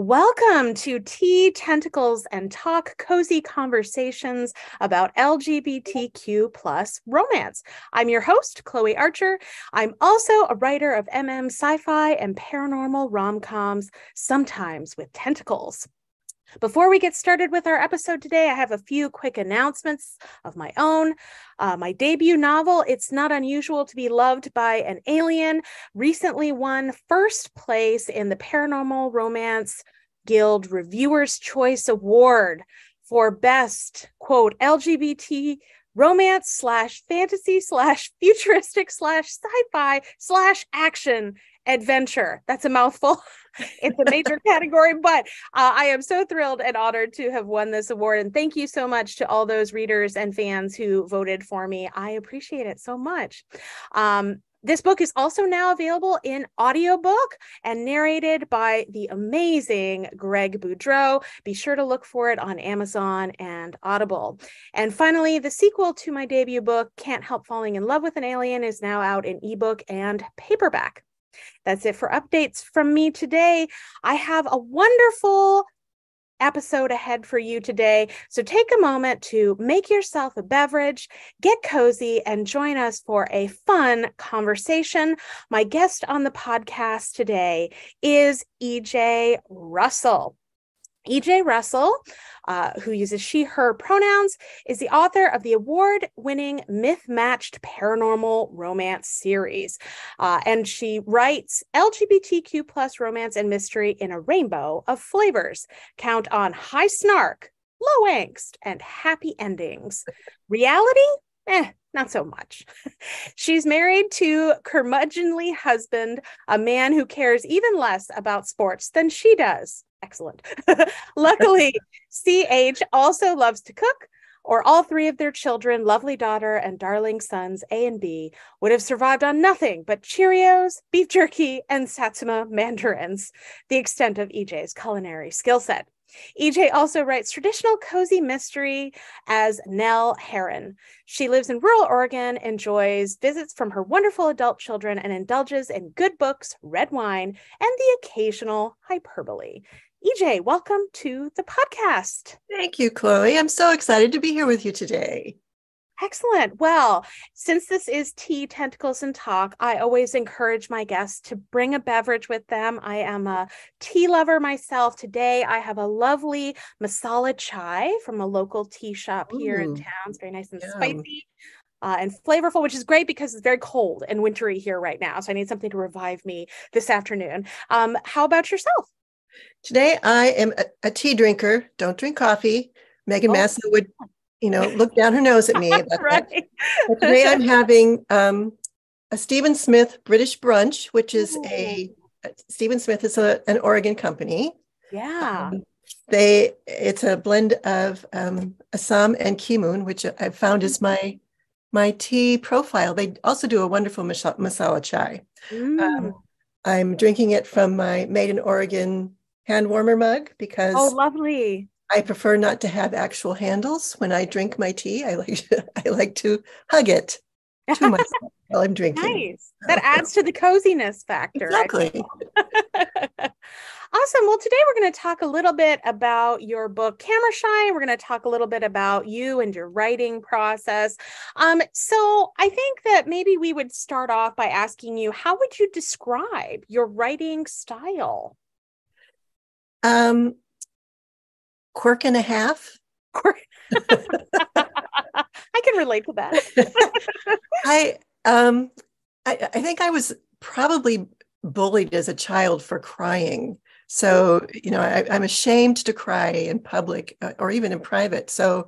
Welcome to Tea, Tentacles, and Talk, cozy conversations about LGBTQ plus romance. I'm your host, Chloe Archer. I'm also a writer of sci-fi and paranormal rom-coms, sometimes with tentacles. Before we get started with our episode today, I have a few quick announcements of my own. My debut novel, It's Not Unusual to Be Loved by an Alien, recently won first place in the Paranormal Romance Guild Reviewer's Choice Award for best, quote, LGBT romance slash fantasy slash futuristic slash sci-fi slash action adventure. That's a mouthful. It's a major category, but I am so thrilled and honored to have won this award. And thank you so much to all those readers and fans who voted for me. I appreciate it so much. This book is also now available in audiobook and narrated by the amazing Greg Boudreau. Be sure to look for it on Amazon and Audible. And finally, the sequel to my debut book, Can't Help Falling in Love with an Alien, is now out in ebook and paperback. That's it for updates from me today. I have a wonderful episode ahead for you today. So take a moment to make yourself a beverage, get cozy, and join us for a fun conversation. My guest on the podcast today is E.J. Russell. E.J. Russell, who uses she, her pronouns, is the author of the award-winning myth-matched paranormal romance series. And she writes LGBTQ plus romance and mystery in a rainbow of flavors. Count on high snark, low angst, and happy endings. Reality? Not so much. She's married to curmudgeonly husband, a man who cares even less about sports than she does. Excellent. Luckily, CH also loves to cook, or all three of their children, lovely daughter and darling sons A and B, would have survived on nothing but Cheerios, beef jerky, and Satsuma mandarins, the extent of EJ's culinary skill set. EJ also writes traditional cozy mystery as Nell Herron. She lives in rural Oregon, enjoys visits from her wonderful adult children, and indulges in good books, red wine, and the occasional hyperbole. EJ, welcome to the podcast. Thank you, Chloe. I'm so excited to be here with you today. Excellent. Well, since this is Tea, Tentacles, and Talk, I always encourage my guests to bring a beverage with them. I am a tea lover myself. Today, I have a lovely masala chai from a local tea shop here in town. It's very nice and spicy and flavorful, which is great because it's very cold and wintry here right now. So I need something to revive me this afternoon. How about yourself? Today, I am a tea drinker. Don't drink coffee. Megan Massa would look down her nose at me about right. that. But today I'm having a Stephen Smith British brunch, which is Stephen Smith is an Oregon company. Yeah. It's a blend of Assam and Kimun, which I've found is my tea profile. They also do a wonderful masala chai. I'm drinking it from my Made in Oregon hand warmer mug because lovely. I prefer not to have actual handles when I drink my tea. I like to hug it to myself while I'm drinking. Nice. That adds to the coziness factor. Exactly. Awesome. Well, today we're going to talk a little bit about your book, Camera Shy. We're going to talk a little bit about you and your writing process. So I think that maybe we would start off by asking you, how would you describe your writing style? Quirk and a half. I can relate to that. I think I was probably bullied as a child for crying. So, I'm ashamed to cry in public or even in private. So,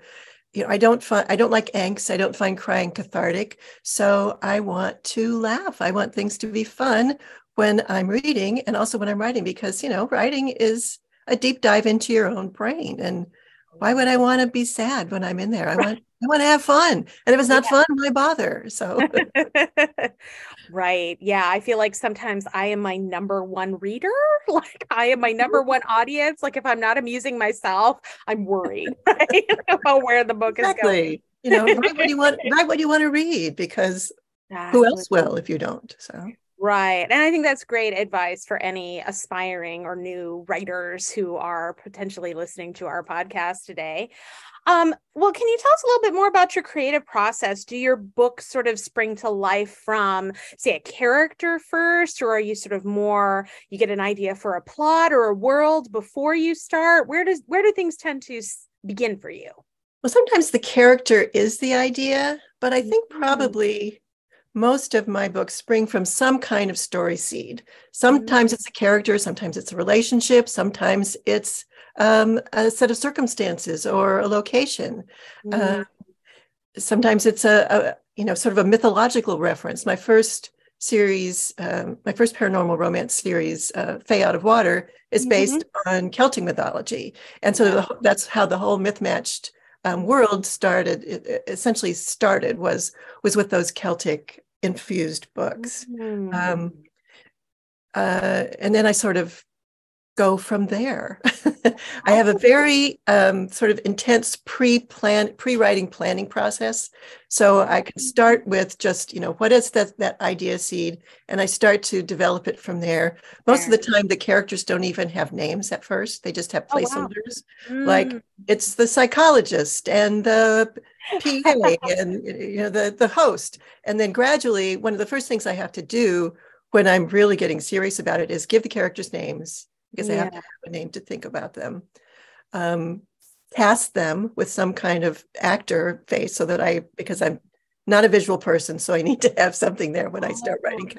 I don't like angst. I don't find crying cathartic. So I want to laugh. I want things to be fun when I'm reading and also when I'm writing, because, writing is a deep dive into your own brain. And why would I want to be sad when I'm in there? I want to have fun. And if it's not fun, why bother? So right. Yeah. I feel like sometimes I am my number one reader. Like I am my number one audience. Like if I'm not amusing myself, I'm worried, right? About where the book is going. Write what you want to read, because who else will if you don't? So Right. And I think that's great advice for any aspiring or new writers who are potentially listening to our podcast today. Well, can you tell us a little bit more about your creative process? Do your books sort of spring to life from, say, a character first, or are you sort of more, you get an idea for a plot or a world before you start? Where do things tend to begin for you? Well, sometimes the character is the idea, but I think Mm-hmm. probably most of my books spring from some kind of story seed. Sometimes it's a character, sometimes it's a relationship, sometimes it's a set of circumstances or a location. Mm-hmm. Sometimes it's a sort of a mythological reference. My first series, my first paranormal romance series, Fae Out of Water, is based on Celtic mythology, and so that's how the whole myth-matched world started. It essentially started was with those Celtic infused books, and then I sort of go from there. I have a very sort of intense pre-writing planning process. So I can start with just, what is that idea seed? And I start to develop it from there. Most of the time, the characters don't even have names at first. They just have placeholders. Like it's the psychologist and the PA and the host. And then gradually, one of the first things I have to do when I'm really getting serious about it is give the characters names, because I have to have a name to think about them. Cast them with some kind of actor face so that because I'm not a visual person, so I need to have something there when I start writing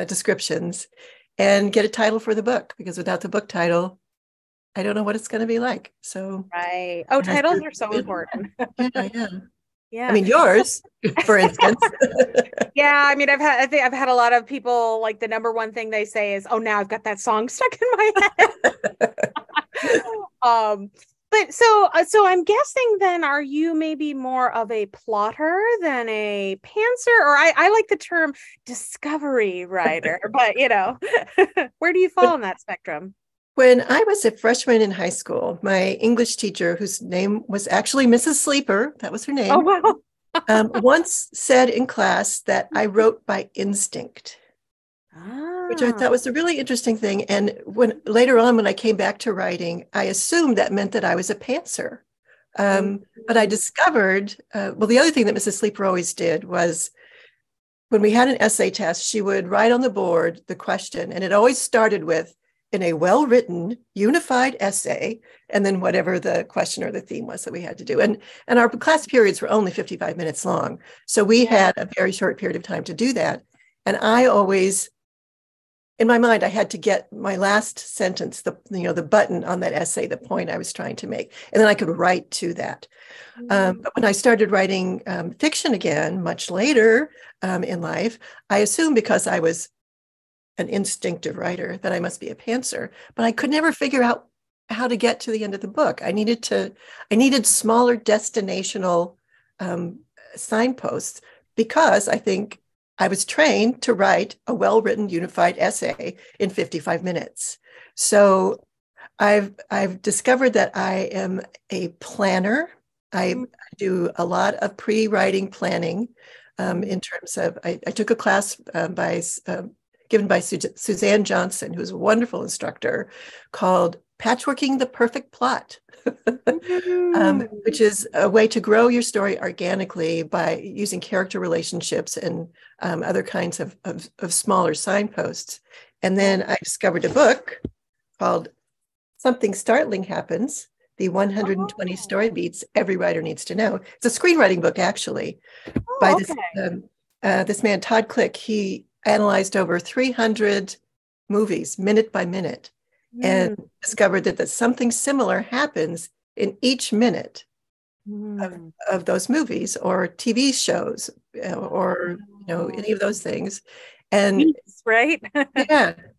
descriptions, and get a title for the book, because without the book title, I don't know what it's going to be like. So, right. Oh, titles are so important. Yeah. Yeah. I mean, yours, for instance. Yeah, I mean, I think I've had a lot of people, like, the number one thing they say is, "Oh, now I've got that song stuck in my head." But so I'm guessing then, are you maybe more of a plotter than a pantser? Or I like the term discovery writer, but where do you fall on that spectrum? When I was a freshman in high school, my English teacher, whose name was actually Mrs. Sleeper, that was her Oh, name, wow. once said in class that I wrote by instinct, which I thought Ah, was a really interesting thing. And later on, when I came back to writing, I assumed that meant that I was a pantser. But I discovered, the other thing that Mrs. Sleeper always did was when we had an essay test, she would write on the board the question, and it always started with, in a well-written, unified essay, and then whatever the question or the theme was that we had to do. And our class periods were only 55 minutes long. So we had a very short period of time to do that. And I always, in my mind, I had to get my last sentence, the button on that essay, the point I was trying to make, and then I could write to that. But when I started writing fiction again, much later in life, I assumed, because I was an instinctive writer, that I must be a pantser, but I could never figure out how to get to the end of the book. I needed smaller destinational signposts, because I think I was trained to write a well-written unified essay in 55 minutes. So I've discovered that I am a planner. I do a lot of pre-writing planning in terms of, I took a class given by Suzanne Johnson, who's a wonderful instructor, called Patchworking the Perfect Plot, which is a way to grow your story organically by using character relationships and other kinds of smaller signposts. And then I discovered a book called Something Startling Happens, the 120 story beats every writer needs to know. It's a screenwriting book, actually, by this man, Todd Click. He analyzed over 300 movies, minute by minute, and discovered that something similar happens in each minute of those movies or TV shows or any of those things. And beats, right?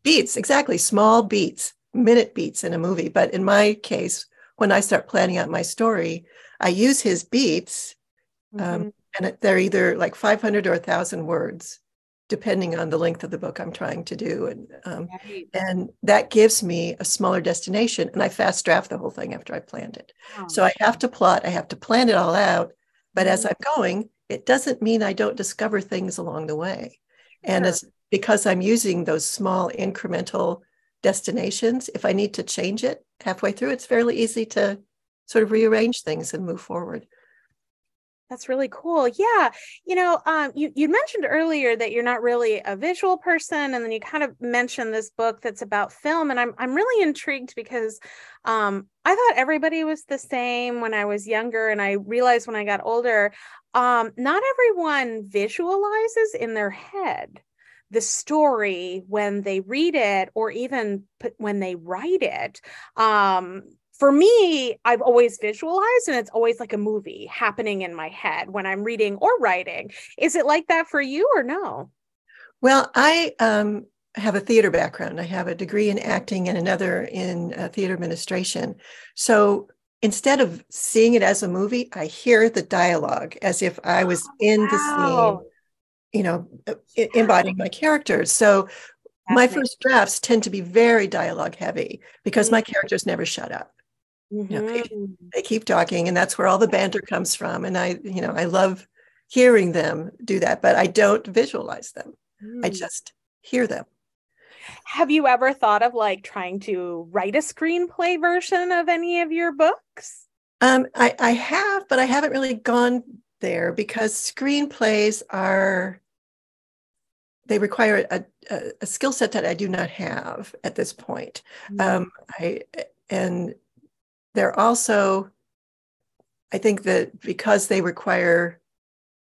Beats, exactly, small beats, minute beats in a movie. But in my case, when I start planning out my story, I use his beats, and they're either like 500 or 1,000 words, depending on the length of the book I'm trying to do. And that gives me a smaller destination, and I fast draft the whole thing after I planned it. So I have to plot, I have to plan it all out, but as I'm going, it doesn't mean I don't discover things along the way. And as because I'm using those small incremental destinations, if I need to change it halfway through, it's fairly easy to sort of rearrange things and move forward. That's really cool. Yeah. You mentioned earlier that you're not really a visual person, and then you kind of mentioned this book that's about film. And I'm really intrigued because I thought everybody was the same when I was younger. And I realized when I got older, not everyone visualizes in their head the story when they read it or even when they write it. For me, I've always visualized, and it's always like a movie happening in my head when I'm reading or writing. Is it like that for you or no? Well, I have a theater background. I have a degree in acting and another in theater administration. So instead of seeing it as a movie, I hear the dialogue as if I was in the scene, Wow. embodying my characters. So my Fascinating. first drafts tend to be very dialogue heavy because my characters never shut up. Mm-hmm. They keep talking, and that's where all the banter comes from. And I love hearing them do that, but I don't visualize them. I just hear them. Have you ever thought of like trying to write a screenplay version of any of your books? I have, but I haven't really gone there because screenplays they require a skill set that I do not have at this point. And they're also, I think that because they require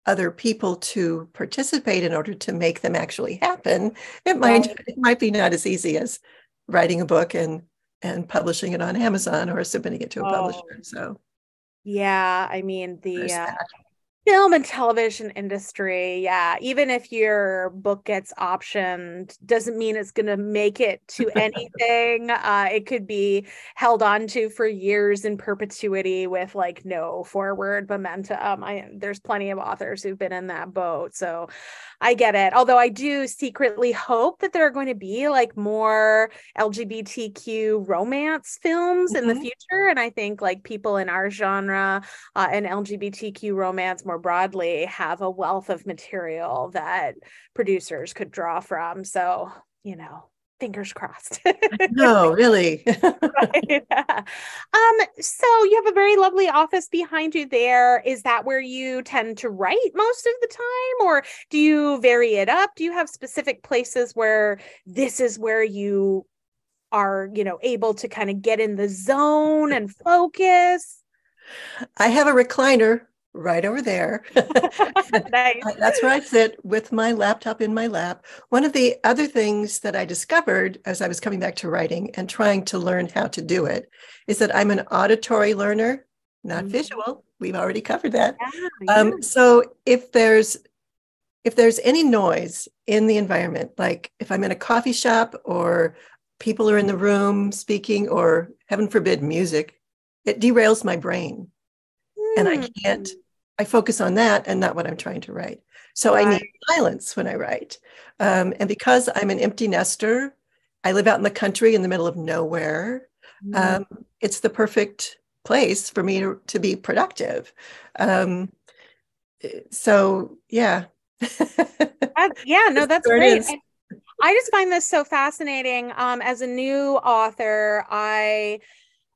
other people to participate in order to make them actually happen, it might be not as easy as writing a book and publishing it on Amazon or submitting it to a publisher. So yeah, I mean there's the that. film and television industry, yeah, even if your book gets optioned, doesn't mean it's going to make it to anything. It could be held on to for years in perpetuity with like no forward momentum. There's plenty of authors who've been in that boat, so I get it. Although I do secretly hope that there are going to be like more LGBTQ romance films in the future, and I think like people in our genre and LGBTQ romance more broadly have a wealth of material that producers could draw from. So, fingers crossed. No, really. Right. So you have a very lovely office behind you there. Is that where you tend to write most of the time, or do you vary it up? Do you have specific places where this is where you are, able to kind of get in the zone and focus? I have a recliner right over there. Nice. That's where I sit with my laptop in my lap. One of the other things that I discovered as I was coming back to writing and trying to learn how to do it is that I'm an auditory learner, not visual. We've already covered that. Yeah. So if there's any noise in the environment, like if I'm in a coffee shop or people are in the room speaking, or heaven forbid, music, it derails my brain. And I focus on that and not what I'm trying to write. So I need silence when I write. And because I'm an empty nester, I live out in the country in the middle of nowhere. It's the perfect place for me to be productive. So yeah. That's great. I just find this so fascinating. As a new author, I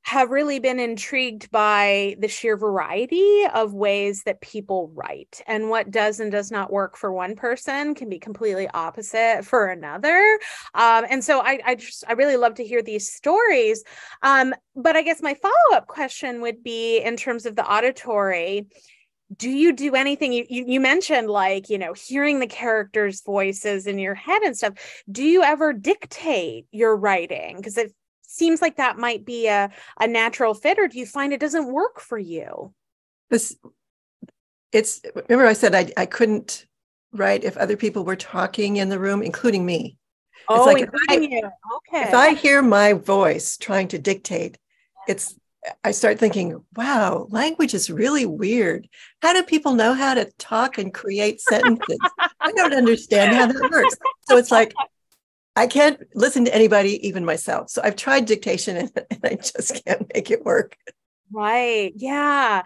have really been intrigued by the sheer variety of ways that people write, and what does and does not work for one person can be completely opposite for another. And so I really love to hear these stories. But I guess my follow-up question would be, in terms of the auditory, do you do anything? You mentioned like, hearing the characters' voices in your head and stuff. Do you ever dictate your writing? Because it seems like that might be a natural fit, or do you find it doesn't work for you? Remember I said I couldn't write if other people were talking in the room, including me. Oh, it's like including you. Okay. If I hear my voice trying to dictate, I start thinking, wow, language is really weird. How do people know how to talk and create sentences? I don't understand how that works. So it's like, I can't listen to anybody, even myself. So I've tried dictation and I just can't make it work. Right. Yeah.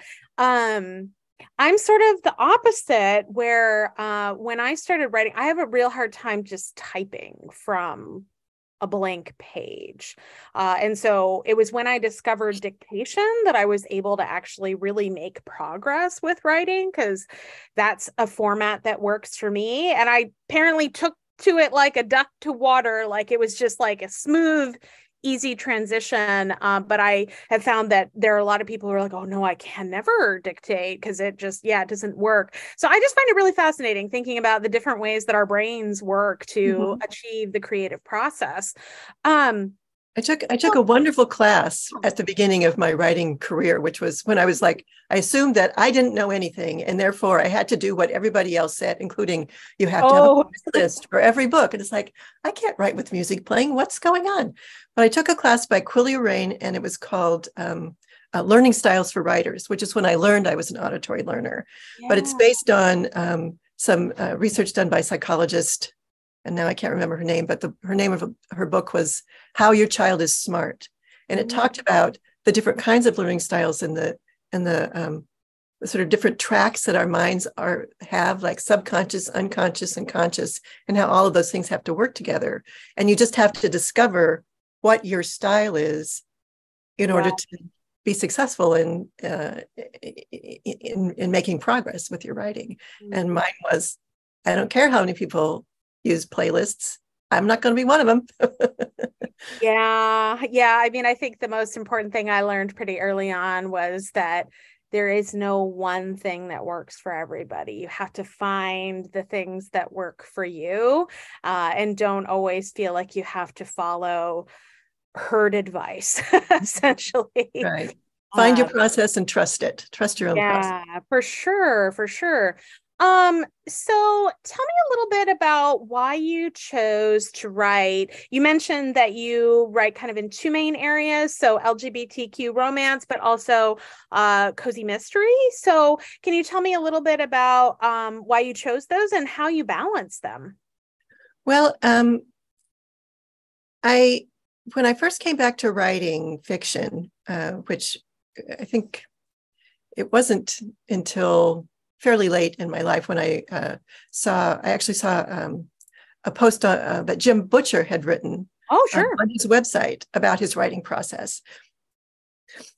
I'm sort of the opposite, where when I started writing, I have a real hard time just typing from a blank page. And so it was when I discovered dictation that I was able to actually really make progress with writing, because that's a format that works for me. And I apparently took to it like a duck to water, like it was just like a smooth, easy transition. But I have found that there are a lot of people who are like, oh no, I can never dictate because it just, yeah, it doesn't work. So I just find it really fascinating thinking about the different ways that our brains work to achieve the creative process. Um, I took a wonderful class at the beginning of my writing career, which was when I was like, I assumed that I didn't know anything, and therefore I had to do what everybody else said, including you have to have a list for every book. And it's like, I can't write with music playing. What's going on? But I took a class by Quillia Rain, and it was called Learning Styles for Writers, which is when I learned I was an auditory learner. Yeah. But it's based on some research done by psychologist, and now I can't remember her name, but her name of her book was How Your Child is Smart. And it talked about the different kinds of learning styles and the sort of different tracks that our minds have, like subconscious, unconscious, and conscious, and how all of those things have to work together. And you just have to discover what your style is in order to be successful in making progress with your writing. And mine was, I don't care how many people use playlists, I'm not going to be one of them. Yeah. I mean, I think the most important thing I learned pretty early on was that there is no one thing that works for everybody. You have to find the things that work for you, and don't always feel like you have to follow herd advice, essentially. Right. Find your process and trust it. Trust your own process. Yeah, for sure. So tell me a little bit about why you chose to write. You mentioned that you write kind of in two main areas, so LGBTQ romance, but also cozy mystery. So can you tell me a little bit about why you chose those and how you balance them? Well, when I first came back to writing fiction, which I think it wasn't until fairly late in my life when I actually saw a post that Jim Butcher had written on his website about his writing process.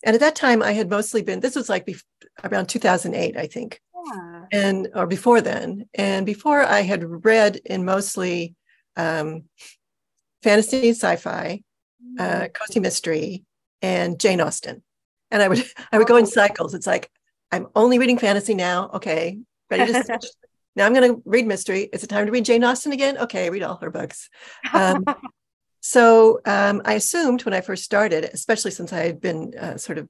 And at that time, I had mostly been, this was like around 2008, I think, or before then. And before I had read in mostly fantasy, sci-fi, cozy mystery, and Jane Austen. And I would go in cycles. It's like, I'm only reading fantasy now. Okay, ready to switch. Now I'm going to read mystery. Is it time to read Jane Austen again? Okay, read all her books. So I assumed when I first started, especially since I had been sort of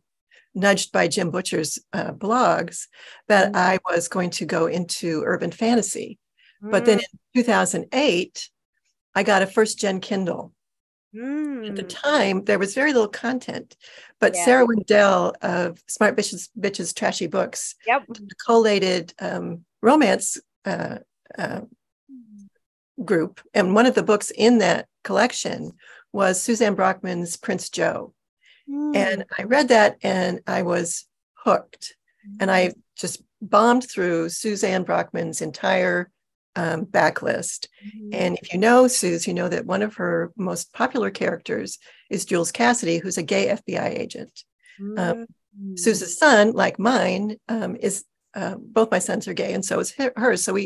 nudged by Jim Butcher's blogs, that I was going to go into urban fantasy. But then in 2008, I got a first gen Kindle. At the time, there was very little content, but Sarah Wendell of Smart Bitches Trashy Books collated romance group. And one of the books in that collection was Suzanne Brockman's Prince Joe. And I read that and I was hooked. And I just bombed through Suzanne Brockman's entire backlist. And if you know Suze, you know that one of her most popular characters is Jules Cassidy, who's a gay FBI agent. Suze's son, like mine, is both my sons are gay, and so is hers. So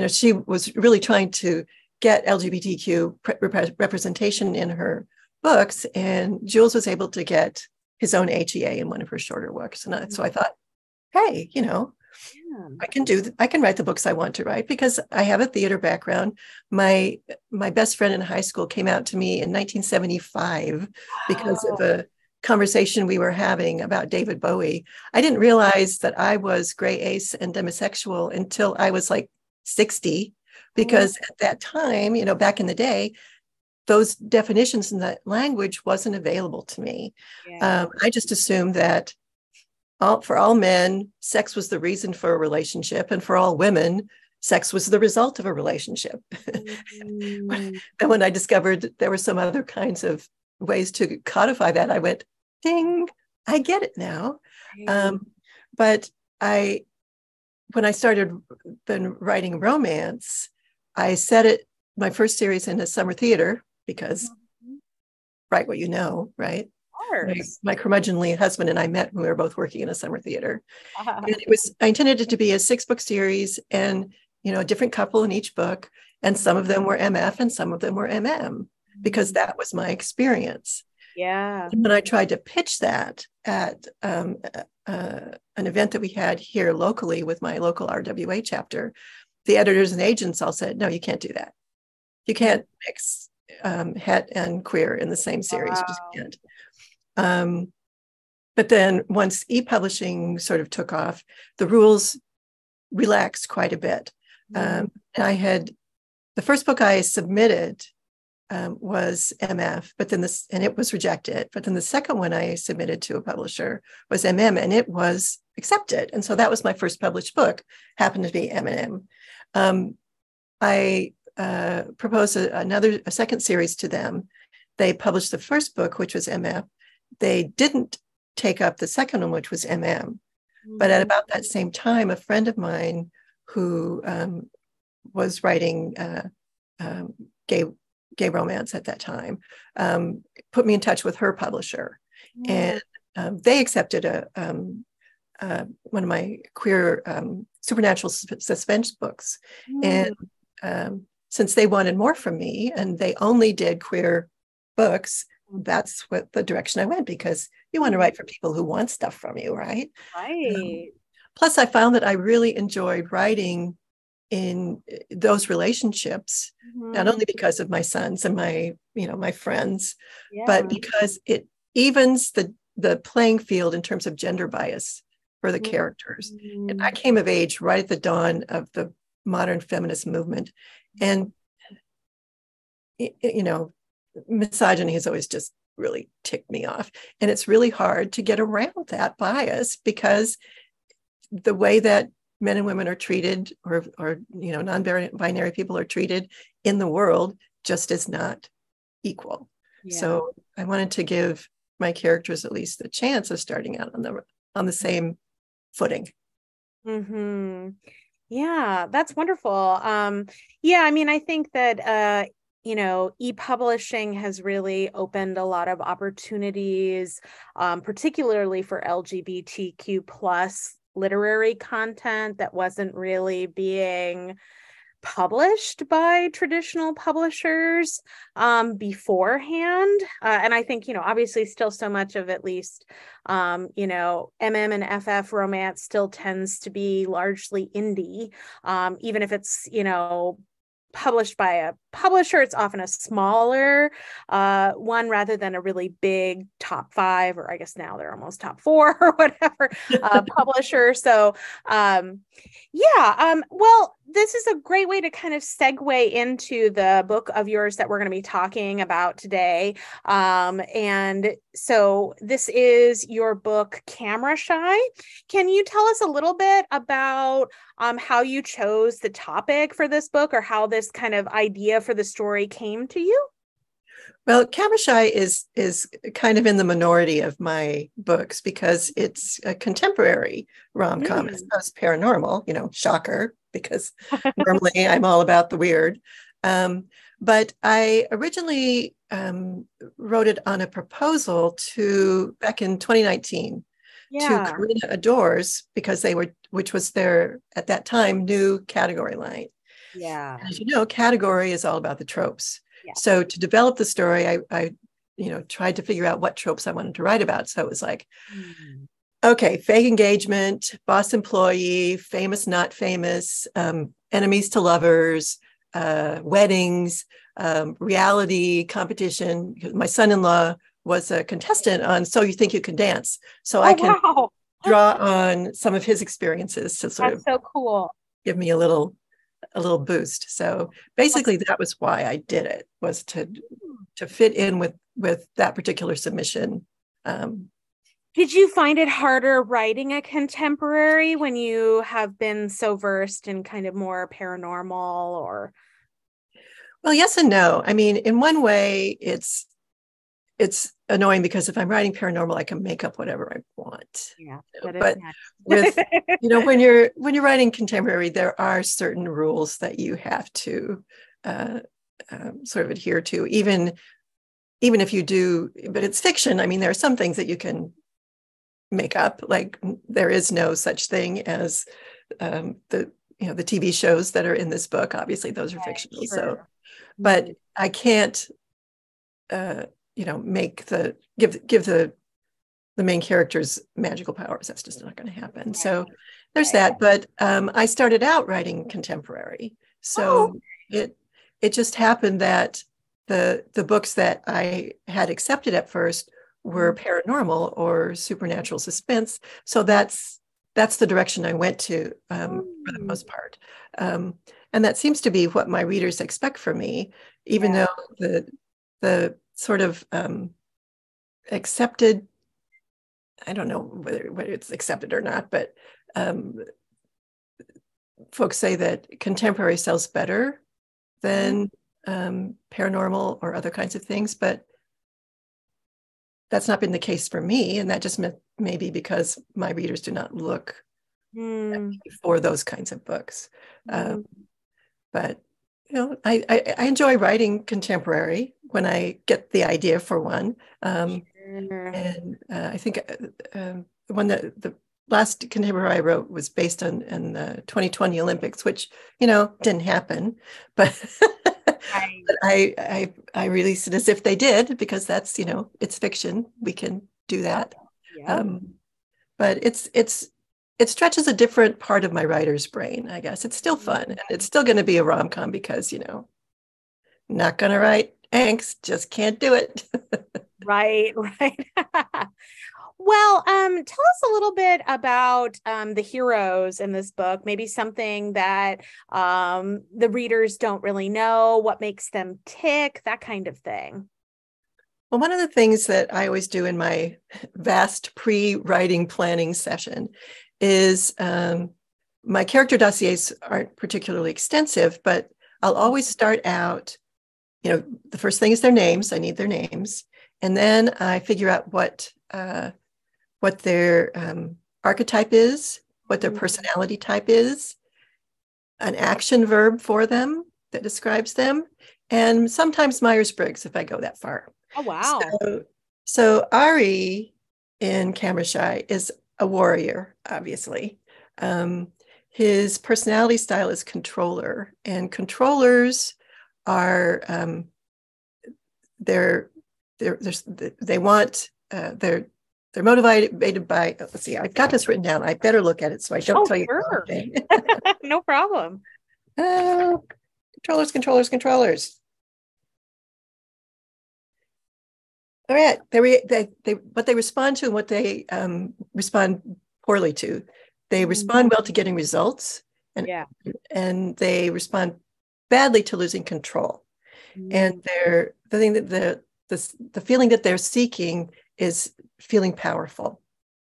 she was really trying to get LGBTQ representation in her books, and Jules was able to get his own HEA in one of her shorter works. And so I thought, hey, I can write the books I want to write because I have a theater background. My best friend in high school came out to me in 1975 because of a conversation we were having about David Bowie. I didn't realize that I was gray ace and demisexual until I was like 60, because at that time, back in the day, those definitions in that language wasn't available to me. I just assumed that for all men, sex was the reason for a relationship, and for all women, sex was the result of a relationship. And when I discovered there were some other kinds of ways to codify that, I went, ding, I get it now. But I when I started then writing romance, I set it, my first series, in a summer theater because write what you know, right? My curmudgeonly husband and I met when we were both working in a summer theater. And I intended it to be a 6-book series, and, a different couple in each book. And some of them were MF and some of them were MM, because that was my experience. Yeah. And when I tried to pitch that at an event that we had here locally with my local RWA chapter, the editors and agents all said, no, you can't do that. You can't mix het and queer in the same series. Wow. You just can't. But then once e-publishing sort of took off, the rules relaxed quite a bit. And the first book I submitted was MF, but then and it was rejected. But then the second one I submitted to a publisher was MM, and it was accepted. And so that was my first published book, happened to be M&M. I proposed a second series to them. They published the first book, which was MF. They didn't take up the second one, which was MM. But at about that same time, a friend of mine who was writing gay romance at that time put me in touch with her publisher, and they accepted one of my queer supernatural suspense books. And since they wanted more from me and they only did queer books, that's what the direction I went, because you want to write for people who want stuff from you, right? Right. Plus, I found that I really enjoyed writing in those relationships, not only because of my sons and my friends, but because it evens the playing field in terms of gender bias for the characters. And I came of age right at the dawn of the modern feminist movement, and misogyny has always just really ticked me off. And it's really hard to get around that bias, because the way that men and women are treated, or non-binary people are treated in the world, just is not equal. So I wanted to give my characters at least a chance of starting out on the same footing. Yeah, that's wonderful. I think that e-publishing has really opened a lot of opportunities, particularly for LGBTQ plus literary content that wasn't really being published by traditional publishers beforehand. And I think, obviously still so much of, at least, MM and FF romance still tends to be largely indie, even if it's, published by a publisher. It's often a smaller one rather than a really big top 5, or I guess now they're almost top 4 or whatever publisher. So well, this is a great way to kind of segue into the book of yours that we're going to be talking about today. And so this is your book, Camera Shy. Can you tell us a little bit about how you chose the topic for this book, or how this kind of idea for the story came to you? Well, Camera Shy is kind of in the minority of my books, because it's a contemporary rom-com as opposed to paranormal, shocker, because normally I'm all about the weird. But I originally wrote it on a proposal back in 2019 to Karina Adores, because which was their, at that time, new category line. Yeah. As you know, category is all about the tropes. Yeah. So to develop the story, I tried to figure out what tropes I wanted to write about. So it was like, okay, fake engagement, boss employee, famous, not famous, enemies to lovers, weddings, reality competition. My son-in-law was a contestant on So You Think You Can Dance. So I can draw on some of his experiences to sort of so cool. Give me a little boost. So basically that was why I did it, was to fit in with that particular submission. Did you find it harder writing a contemporary when you have been so versed in kind of more paranormal, or? Well, yes and no. I mean, in one way, it's annoying because if I'm writing paranormal, I can make up whatever I want. Yeah, that is but nice. with when you're writing contemporary, there are certain rules that you have to sort of adhere to, even if you do, but it's fiction. I mean, there are some things that you can make up, like there is no such thing as the TV shows that are in this book. Obviously those are fictional. Sure. So, but I can't make give the main characters magical powers. That's just not going to happen. So there's that. But I started out writing contemporary, so it just happened that the books that I had accepted at first were paranormal or supernatural suspense. So that's the direction I went to for the most part. And that seems to be what my readers expect from me, even though the sort of accepted, I don't know whether it's accepted or not, but folks say that contemporary sells better than paranormal or other kinds of things, but that's not been the case for me. And that just maybe because my readers do not look for those kinds of books. But I enjoy writing contemporary when I get the idea for one. And I think the one that the last contemporary I wrote was based on the 2020 Olympics, which didn't happen, but but I released it as if they did, because that's it's fiction. We can do that. But it stretches a different part of my writer's brain, I guess. It's still fun, and it's still going to be a rom-com because not going to write angst, just can't do it. Right. Well, tell us a little bit about the heroes in this book, maybe something that the readers don't really know, what makes them tick, that kind of thing. Well, one of the things that I always do in my vast pre-writing planning session is my character dossiers aren't particularly extensive, but I'll always start out, the first thing is their names. I need their names. And then I figure out what their archetype is, what their personality type is, an action verb for them that describes them, and sometimes Myers-Briggs if I go that far. Oh, wow. So Ari in Camera Shy is a warrior, obviously. His personality style is controller, and controllers are they're motivated by, let's see, I've got this written down. I better look at it so I don't tell you. Sure. No problem. Controllers. All right, what they respond to and what they respond poorly to. They respond well to getting results, and they respond badly to losing control. And the feeling that they're seeking is feeling powerful.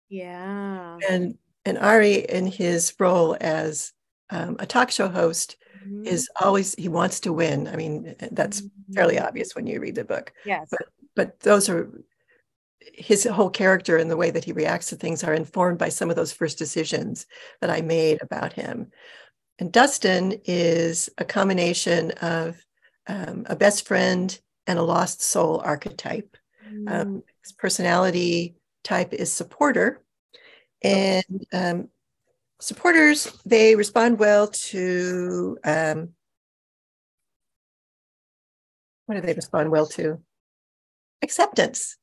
Yeah. And Ari, in his role as a talk show host, is always, he wants to win. I mean, that's fairly obvious when you read the book. Yes. But those are his whole character, and the way that he reacts to things are informed by some of those first decisions that I made about him. And Dustin is a combination of a best friend and a lost soul archetype. His personality type is supporter, and supporters, they respond well to what do they respond well to? Acceptance.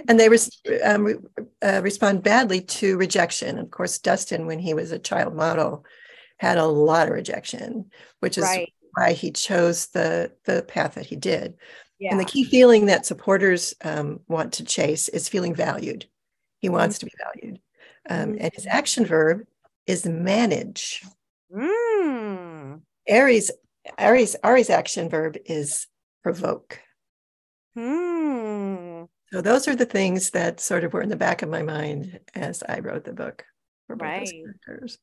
And they respond badly to rejection. Of course, Dustin, when he was a child model, had a lot of rejection, which is why he chose the path that he did. And the key feeling that supporters want to chase is feeling valued. He wants to be valued. And his action verb is manage. Ari's action verb is provoke. So those are the things that sort of were in the back of my mind as I wrote the book for both those characters.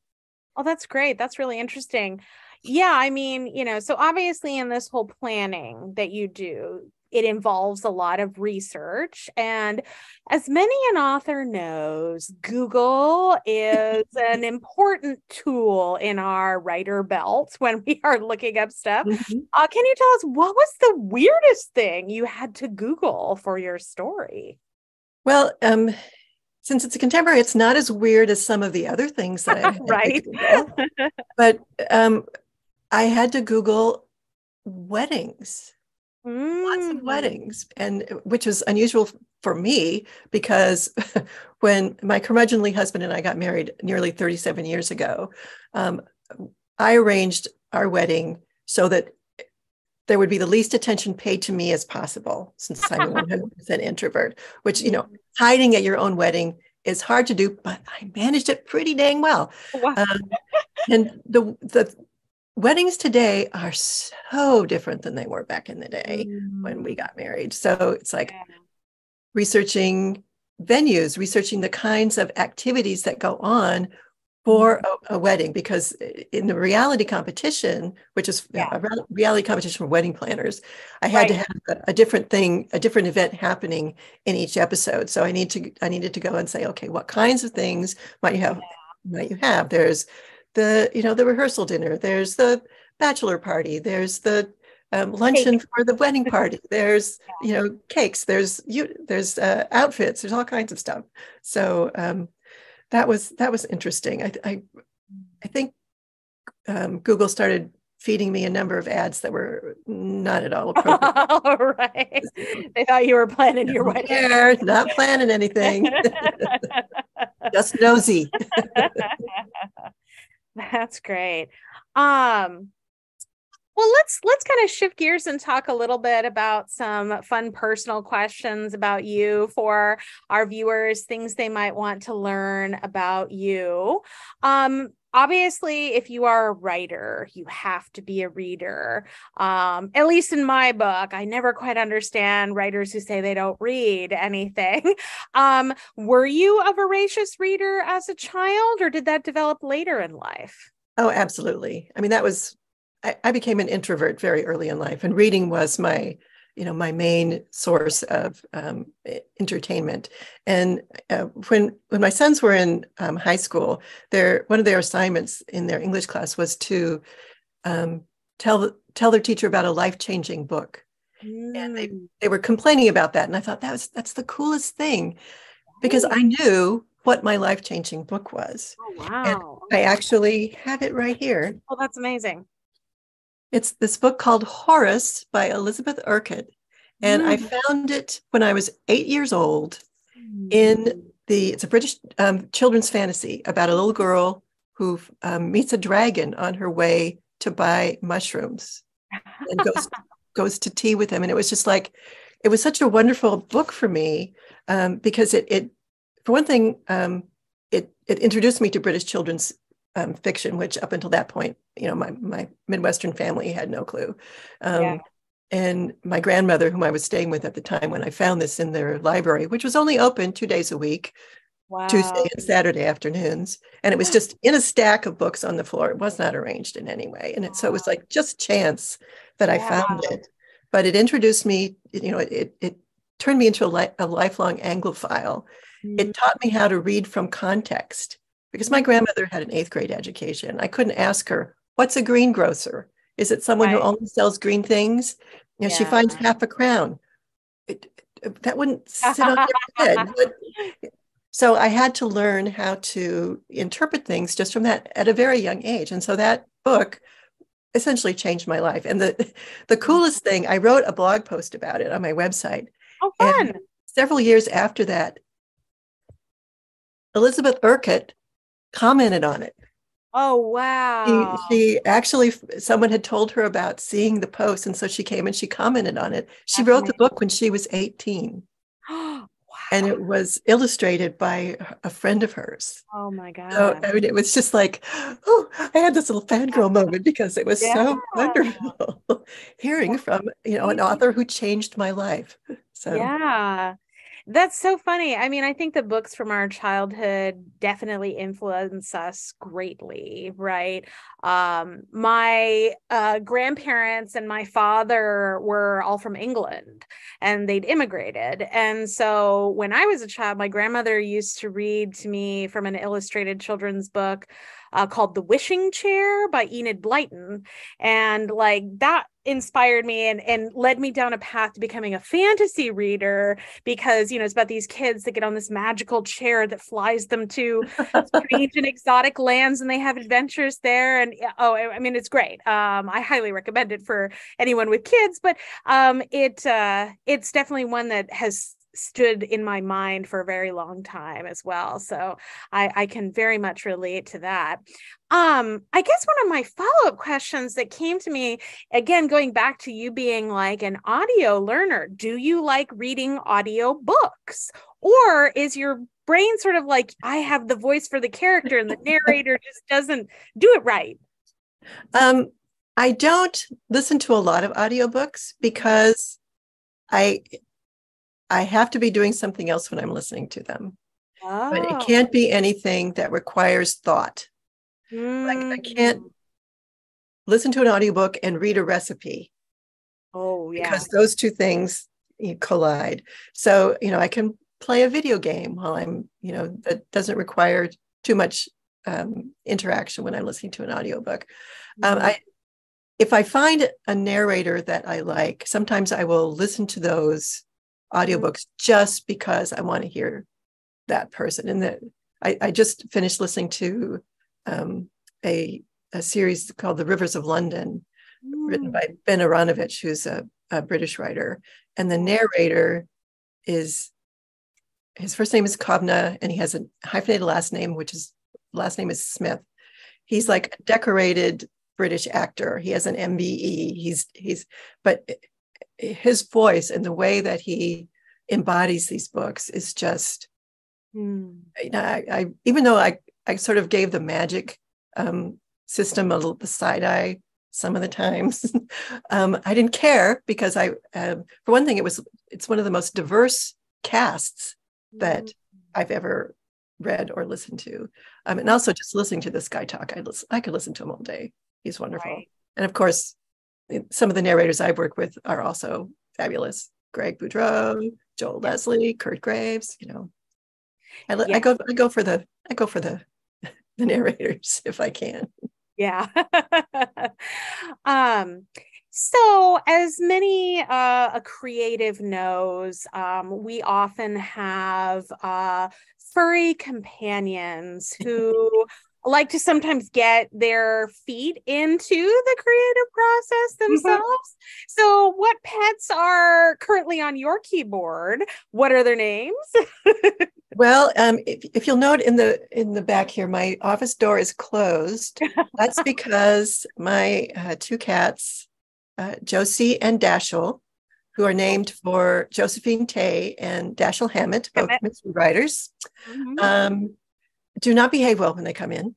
Oh, that's great. That's really interesting. Yeah, I mean, so obviously in this whole planning that you do, it involves a lot of research. And as many an author knows, Google is an important tool in our writer belt when we are looking up stuff. Mhm. Can you tell us what was the weirdest thing you had to Google for your story? Well, since it's a contemporary, it's not as weird as some of the other things that I've had to Right. Google. But I had to Google weddings, lots of Mm. weddings, and which was unusual for me because when my curmudgeonly husband and I got married nearly 37 years ago, um, I arranged our wedding so that there would be the least attention paid to me as possible, since I'm a 100% introvert, which, hiding at your own wedding is hard to do, but I managed it pretty dang well. Wow. And the weddings today are so different than they were back in the day when we got married. So it's like researching venues, researching the kinds of activities that go on for a wedding, because in the reality competition, which is a reality competition for wedding planners, I had to have a different thing, a different event happening in each episode. So I needed to go and say, okay, what kinds of things might you have? Might you have? There's the rehearsal dinner. There's the bachelor party. There's the luncheon for the wedding party. There's cakes. There's outfits. There's all kinds of stuff. So that was interesting. I think Google started feeding me a number of ads that were not at all appropriate. All right. They thought you were planning your wedding. Not planning anything. Just nosy. That's great. Well, let's kind of shift gears and talk a little bit about some fun personal questions about you for our viewers, things they might want to learn about you. Obviously, if you are a writer, you have to be a reader. At least in my book, I never quite understand writers who say they don't read anything. Were you a voracious reader as a child, or did that develop later in life? Oh, absolutely. I mean, I became an introvert very early in life, and reading was my main source of entertainment. And when my sons were in high school, one of their assignments in their English class was to tell their teacher about a life-changing book. And they were complaining about that, and I thought that's the coolest thing, because I knew what my life-changing book was. Oh, wow. And I actually have it right here. Oh, that's amazing. It's this book called Horace by Elizabeth Urquhart. And I found it when I was 8 years old it's a British children's fantasy about a little girl who meets a dragon on her way to buy mushrooms and goes to tea with him. And it was just like, it was such a wonderful book for me because it for one thing, it introduced me to British children's fiction, which up until that point, my Midwestern family had no clue. And my grandmother, whom I was staying with at the time when I found this in their library, which was only open 2 days a week, Tuesday and Saturday afternoons. And it was just in a stack of books on the floor. It was not arranged in any way. And so it was like just chance that I found it. But it introduced me, it turned me into a lifelong Anglophile. It taught me how to read from context, because my grandmother had an 8th grade education. I couldn't ask her, what's a greengrocer? Is it someone who only sells green things? She finds half a crown. That wouldn't sit on your head. So I had to learn how to interpret things just from that at a very young age. And so that book essentially changed my life. And the coolest thing, I wrote a blog post about it on my website. Oh, fun. And several years after that, Elizabeth Urquhart commented on it. Oh, wow. She actually, someone had told her about seeing the post, and so she came and she commented on it. She wrote the book when she was 18. Wow. And it was illustrated by a friend of hers. Oh my God. So, I mean, it was just like, oh, I had this little fangirl moment because it was so wonderful hearing from, an author who changed my life. So yeah. That's so funny. I mean, I think the books from our childhood definitely influence us greatly, right? My grandparents and my father were all from England and they'd immigrated. And so when I was a child, my grandmother used to read to me from an illustrated children's book called The Wishing Chair by Enid Blyton. And like that inspired me and led me down a path to becoming a fantasy reader because, it's about these kids that get on this magical chair that flies them to strange and exotic lands and they have adventures there. And I mean, it's great. I highly recommend it for anyone with kids, but it's definitely one that has stood in my mind for a very long time as well. So I can very much relate to that. I guess one of my follow-up questions that came to me, again, going back to you being like an audio learner, do you like reading audio books? Or is your brain sort of like, I have the voice for the character and the narrator just doesn't do it right? I don't listen to a lot of audiobooks because I have to be doing something else when I'm listening to them. But it can't be anything that requires thought. Like I can't listen to an audiobook and read a recipe. Oh, yeah. Because those two things collide. So, I can play a video game while I'm, that doesn't require too much interaction when I'm listening to an audiobook. If I find a narrator that I like, sometimes I will listen to those audiobooks just because I want to hear that person. And I just finished listening to a series called The Rivers of London, written by Ben Aronovich, who's a British writer. And the narrator his first name is Kobna, and he has a hyphenated last name, last name is Smith. He's like a decorated British actor. He has an MBE. But his voice and the way that he embodies these books is just, I even though I sort of gave the magic system the side eye some of the times, I didn't care because for one thing, it's one of the most diverse casts that I've ever read or listened to. And also just listening to this guy talk, I could listen to him all day. He's wonderful. Right. And of course, some of the narrators I've worked with are also fabulous. Greg Boudreau, Joel Leslie, Kurt Graves, I go for the narrators if I can. Yeah. So as many a creative knows, we often have furry companions who like to sometimes get their feet into the creative process themselves. So what pets are currently on your keyboard? What are their names? Well, if you'll note in the back here, my office door is closed. That's because my two cats, Josie and Dashiell, who are named for Josephine Tay and Dashiell Hammett, both mystery writers, do not behave well when they come in.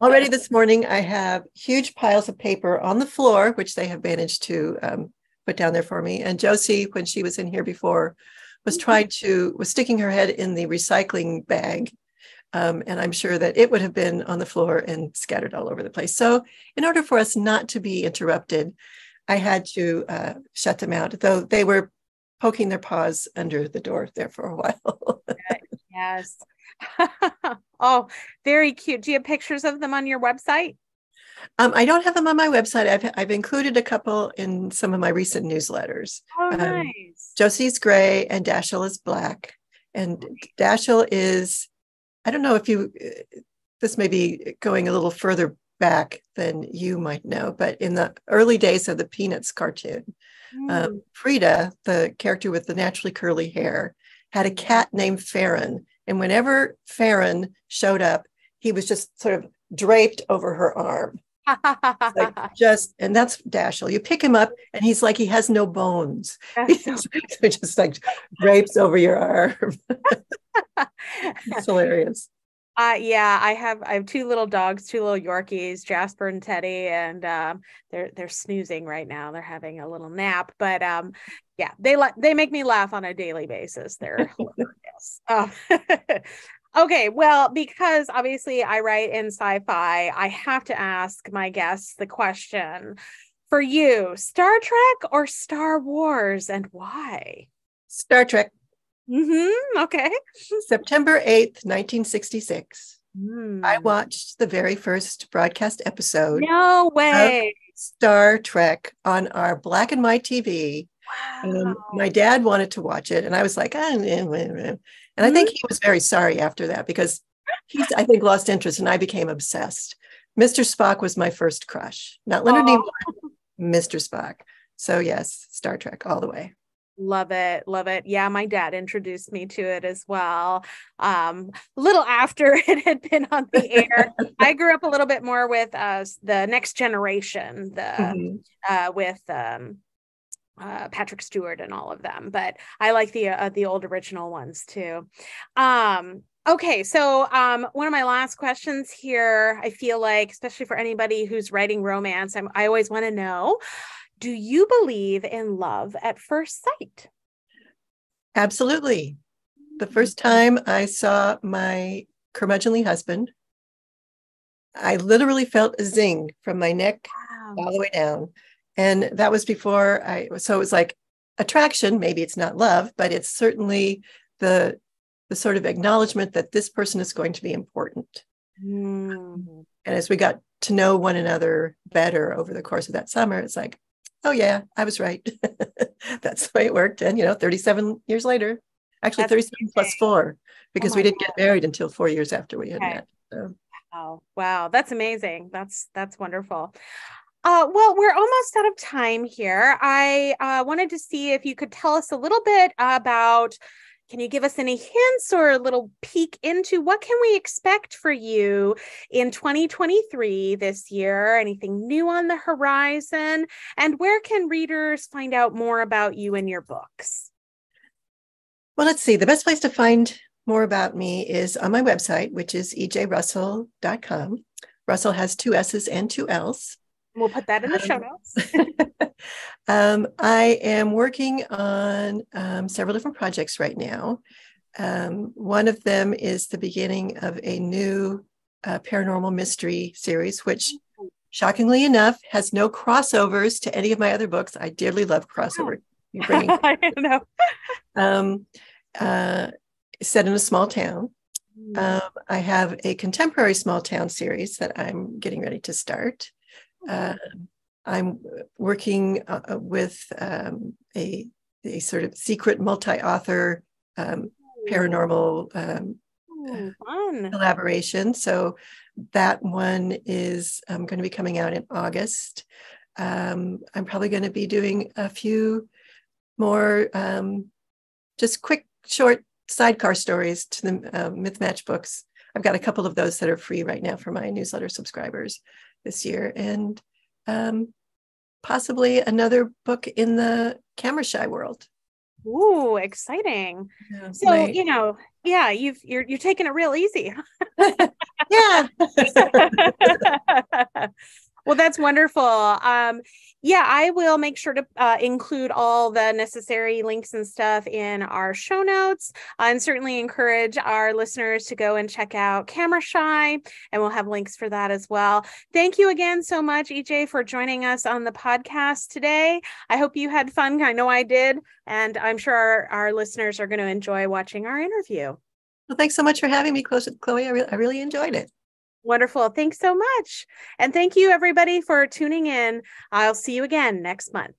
Already this morning, I have huge piles of paper on the floor, which they have managed to put down there for me. And Josie, when she was in here before, was sticking her head in the recycling bag. And I'm sure that it would have been on the floor and scattered all over the place. So in order for us not to be interrupted, I had to shut them out, though they were poking their paws under the door there for a while. Yes. Oh, very cute. Do you have pictures of them on your website? I don't have them on my website. I've included a couple in some of my recent newsletters. Oh, nice. Josie's gray and Dashiell is black. And Dashiell is, I don't know if this may be going a little further back than you might know, but in the early days of the Peanuts cartoon, Frida, the character with the naturally curly hair, had a cat named Farron. And whenever Farron showed up, he was just sort of draped over her arm. And that's Dashiell. You pick him up and he's like, he has no bones. He's just like drapes over your arm. It's hilarious. Yeah, I have two little dogs, two little Yorkies, Jasper and Teddy, and they're snoozing right now. They're having a little nap, but Yeah, they make me laugh on a daily basis. They're hilarious. Okay, well, because obviously I write in sci-fi, I have to ask my guests the question. For you, Star Trek or Star Wars, and why? Star Trek. Okay. September 8th, 1966. I Mm. watched the very first broadcast episode No of way. Star Trek on our black and white TV. Wow. My dad wanted to watch it, and I was like, and I think he was very sorry after that because he's, I think, lost interest, and I became obsessed. Mr. Spock was my first crush, not Leonard Nimoy, Mr. Spock. So yes, Star Trek all the way. Love it. Love it. Yeah, my dad introduced me to it as well. A little after it had been on the air. I grew up a little bit more with the Next Generation, with Patrick Stewart and all of them, but I like the old original ones too. Okay, so one of my last questions here, I feel like, especially for anybody who's writing romance, I always want to know, do you believe in love at first sight? Absolutely. The first time I saw my curmudgeonly husband, I literally felt a zing from my neck all the way down. And that was before so it was like attraction. Maybe it's not love, but it's certainly the sort of acknowledgement that this person is going to be important. And as we got to know one another better over the course of that summer, it's like, oh yeah, I was right. That's the way it worked. And 37 years later, actually 37 plus 4, because we didn't get married until 4 years after we had met. So. Wow, that's amazing. That's wonderful. Well, we're almost out of time here. I wanted to see if you could tell us a little bit about, can you give us any hints or a little peek into what can we expect for you in 2023 this year? Anything new on the horizon? And where can readers find out more about you and your books? Well, let's see. The best place to find more about me is on my website, which is ejrussell.com. Russell has 2 S's and 2 L's. We'll put that in the show notes. I am working on several different projects right now. One of them is the beginning of a new paranormal mystery series, which shockingly enough has no crossovers to any of my other books. I dearly love crossover. I know. Set in a small town. I have a contemporary small town series that I'm getting ready to start. I'm working with a sort of secret multi-author paranormal collaboration. So that one is going to be coming out in August. I'm probably going to be doing a few more just quick, short sidecar stories to the Myth Match books. I've got a couple of those that are free right now for my newsletter subscribers this year, and possibly another book in the camera shy world. Ooh, exciting! Yeah, so right. Yeah, you're taking it real easy. Yeah. Well, that's wonderful. Yeah, I will make sure to include all the necessary links and stuff in our show notes, and certainly encourage our listeners to go and check out Camera Shy, and we'll have links for that as well. Thank you again so much, EJ, for joining us on the podcast today. I hope you had fun. I know I did, and I'm sure our listeners are going to enjoy watching our interview. Well, thanks so much for having me, Chloe. I really enjoyed it. Wonderful. Thanks so much. And thank you, everybody, for tuning in. I'll see you again next month.